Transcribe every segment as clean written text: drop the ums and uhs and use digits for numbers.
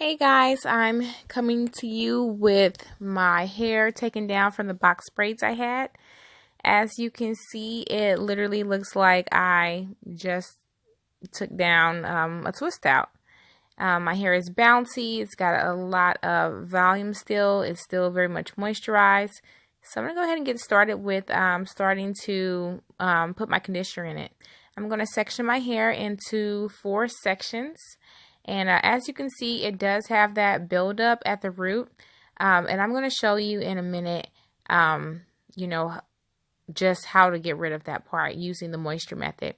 Hey guys, I'm coming to you with my hair taken down from the box braids I had. As you can see, it literally looks like I just took down a twist out. My hair is bouncy, it's got a lot of volume still, it's still very much moisturized. So I'm going to go ahead and get started with starting to put my conditioner in it. I'm going to section my hair into 4 sections. And as you can see, it does have that buildup at the root. And I'm going to show you in a minute, just how to get rid of that part using the moisture method.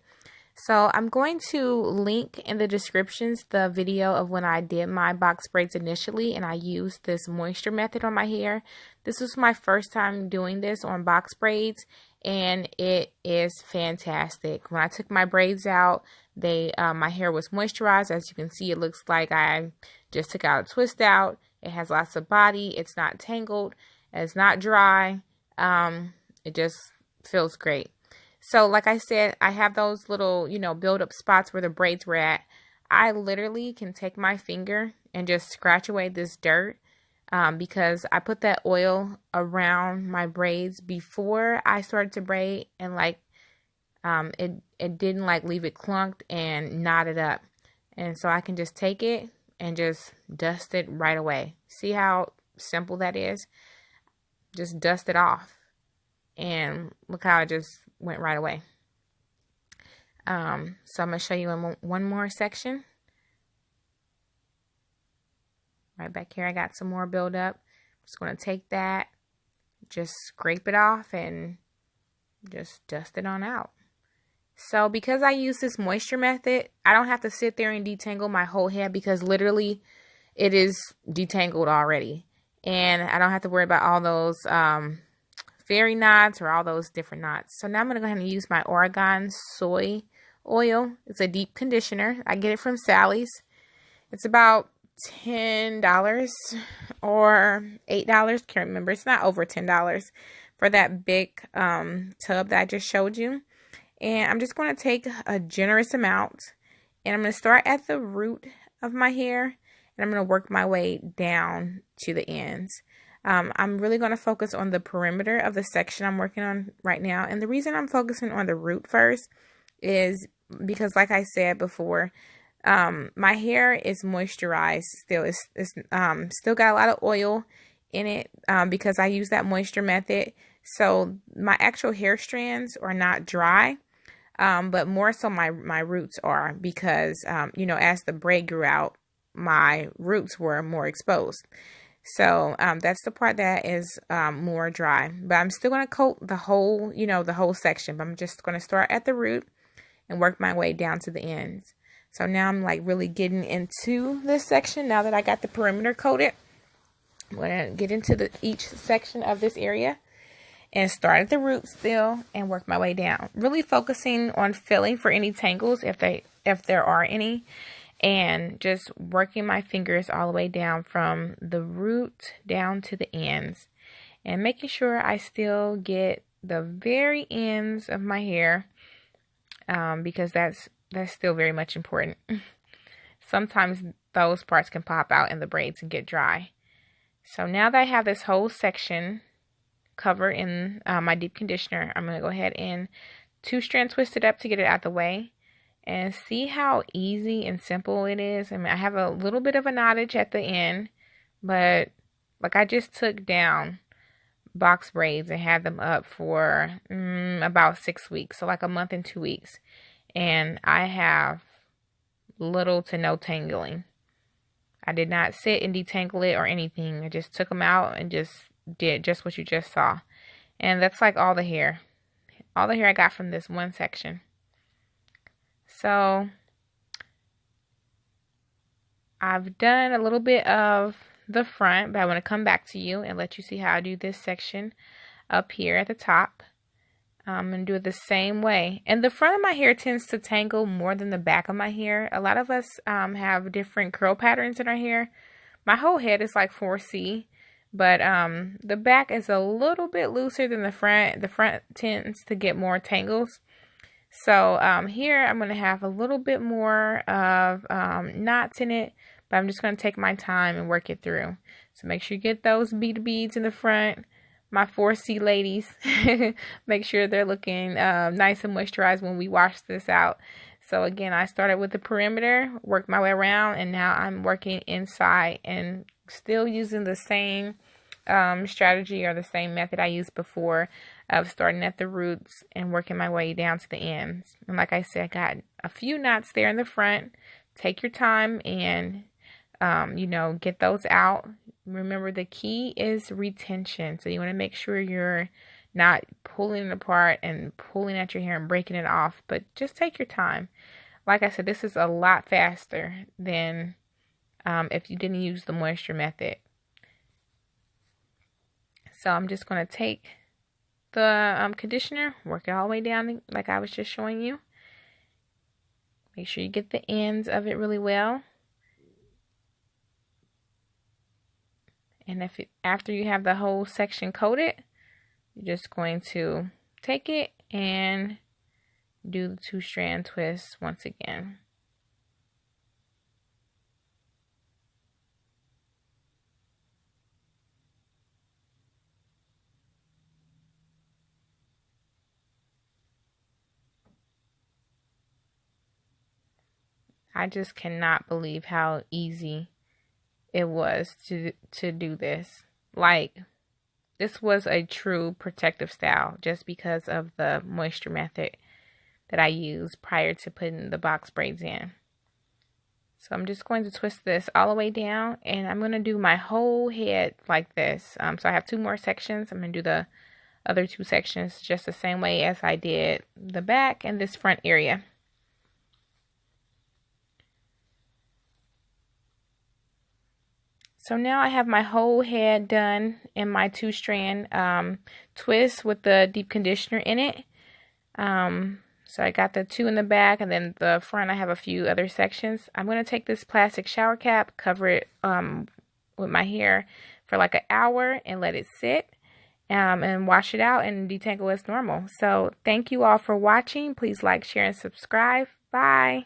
So I'm going to link in the descriptions the video of when I did my box braids initially and I used this moisture method on my hair. This was my first time doing this on box braids and it is fantastic. When I took my braids out, my hair was moisturized. As you can see, it looks like I just took out a twist out. It has lots of body. It's not tangled. It's not dry. It just feels great. So like I said, I have those little, build up spots where the braids were at. I literally can take my finger and just scratch away this dirt because I put that oil around my braids before I started to braid and it didn't leave it clunked and knotted up. And so I can just take it and just dust it right away. See how simple that is? Just dust it off. And look how it just went right away. So I'm going to show you in one more section. Right back here, I got some more buildup. Just going to take that, just scrape it off, and just dust it on out. So because I use this moisture method, I don't have to sit there and detangle my whole head because literally it is detangled already. And I don't have to worry about all those fairy knots or all those different knots. So now I'm going to go ahead and use my Oregon soy oil. It's a deep conditioner. I get it from Sally's. It's about $10 or $8. Can't remember. It's not over $10 for that big tub that I just showed you. And I'm just going to take a generous amount and I'm going to start at the root of my hair and I'm going to work my way down to the ends. I'm really going to focus on the perimeter of the section I'm working on right now. And the reason I'm focusing on the root first is because, like I said before, my hair is moisturized still. It's still got a lot of oil in it because I use that moisture method. So my actual hair strands are not dry, but more so my roots are because, as the braid grew out, my roots were more exposed. So that's the part that is more dry. But I'm still going to coat the whole, the whole section. But I'm just going to start at the root and work my way down to the ends. So now I'm really getting into this section now that I got the perimeter coated. I'm going to get into each section of this area and start at the root still and work my way down. Really focusing on feeling for any tangles if there are any. And just working my fingers all the way down from the root down to the ends. And making sure I still get the very ends of my hair. Because that's still very much important. Sometimes those parts can pop out in the braids and get dry. So now that I have this whole section covered in my deep conditioner, I'm going to go ahead and 2-strand twist it up to get it out the way. And see how easy and simple it is. I mean, I have a little bit of a knottage at the end, but I just took down box braids and had them up for about 6 weeks. So a month and 2 weeks. And I have little to no tangling. I did not sit and detangle it or anything. I just took them out and just did just what you just saw. And that's all the hair. All the hair I got from this one section. So I've done a little bit of the front, but I want to come back to you and let you see how I do this section up here at the top. I'm going to do it the same way. And the front of my hair tends to tangle more than the back of my hair. A lot of us have different curl patterns in our hair. My whole head is like 4C, but the back is a little bit looser than the front. The front tends to get more tangles. So here I'm going to have a little bit more of knots in it, but I'm just going to take my time and work it through. So make sure you get those beads in the front. My 4C ladies, make sure they're looking nice and moisturized when we wash this out. So again, I started with the perimeter, worked my way around, and now I'm working inside and still using the same strategy or the same method I used before of starting at the roots and working my way down to the ends. And like I said, I got a few knots there in the front. Take your time and, you know, get those out. Remember, the key is retention. So you want to make sure you're not pulling it apart and pulling at your hair and breaking it off, but just take your time. Like I said, this is a lot faster than if you didn't use the moisture method. So I'm just going to take the conditioner, work it all the way down like I was just showing you. Make sure you get the ends of it really well. And after you have the whole section coated, you're just going to take it and do the 2-strand twist once again. I just cannot believe how easy it was to do this. Like, this was a true protective style just because of the moisture method that I used prior to putting the box braids in. So I'm just going to twist this all the way down, and I'm going to do my whole head like this. So I have 2 more sections. I'm going to do the other 2 sections just the same way as I did the back and this front area. So now I have my whole head done in my 2-strand twist with the deep conditioner in it. So I got the 2 in the back, and then the front I have a few other sections. I'm going to take this plastic shower cap, cover it with my hair for like an hour and let it sit and wash it out and detangle as normal. So thank you all for watching. Please like, share, and subscribe. Bye.